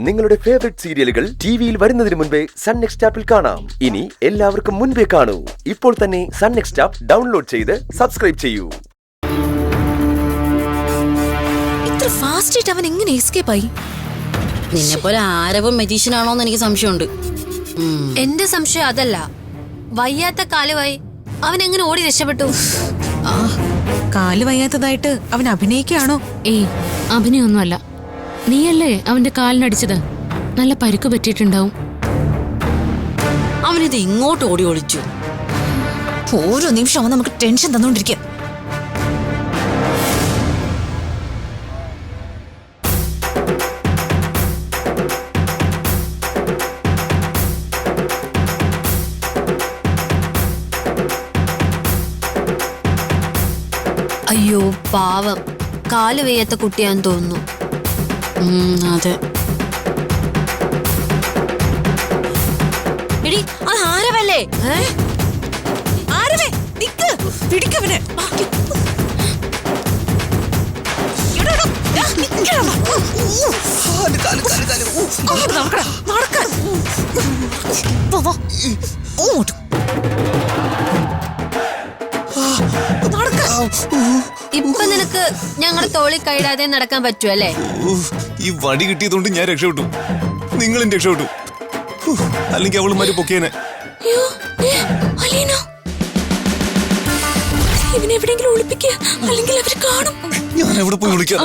നിങ്ങളുടെ ഫേവറേറ്റ് സീരിയലുകൾ ടിവിയിൽ വരുന്നതിന് മുൻപേ സൺ നെക്സ്റ്റ് ആപ്പിൽ കാണാം. ഇനി എല്ലാവർക്കും മുൻപേ കാണൂ. ഇപ്പോൾ തന്നെ സൺ നെക്സ്റ്റ് ആപ്പ് ഡൗൺലോഡ് ചെയ്ത് സബ്സ്ക്രൈബ് ചെയ്യൂ. ഇത്ര ഫാസ്റ്റ് ആയിട്ട് അവൻ എങ്ങനെ എസ്കേപ്പ് ആയി? നിന്നെ പോലെ ആരവും മെജീഷ്യൻ ആണോന്ന് എനിക്ക് സംശയമുണ്ട്. എന്റെ സംശയം അതല്ല, വയ്യാത്ത കാലുമായി അവൻ എങ്ങനെ ഓടി രക്ഷപ്പെട്ടു? കാല് വയ്യാത്തതായിട്ട് അവൻ അഭിനയിക്കുകയാണോ? ഏയ്, അഭിനയൊന്നുമല്ല. നീയല്ലേ അവന്റെ കാലിനടിച്ചത്? നല്ല പരുക്ക് പറ്റിയിട്ടുണ്ടാവും. അവനിത് ഇങ്ങോട്ട് ഓടി ഒളിച്ചു. ഓരോ നിമിഷം അവൻ നമുക്ക് ടെൻഷൻ തന്നോണ്ടിരിക്കുക. അയ്യോ പാവം, കാല് വയ്യാത്ത കുട്ടിയാന്ന് തോന്നുന്നു. അതെ. എടി, അത് ആരവല്ലേ? ആരവേ, നിക്ക്, പിടിക്കവനെ. ഇപ്പൊ നിനക്ക് ഞങ്ങളുടെ തോളി കൈടാതെ നടക്കാൻ പറ്റുമല്ലേ? ഈ വടി കിട്ടിയതുകൊണ്ട് ഞാൻ രക്ഷപ്പെട്ടു. നിങ്ങളും രക്ഷപ്പെട്ടു. അല്ലെങ്കിൽ അവള് മാറി പൊക്കിയനെ. ഇവനെവിടെങ്കിലും ഒളിപ്പിക്കുക, അല്ലെങ്കിൽ അവര് കാണും. ഞാൻ എവിടെ പോയി വിളിക്കാം?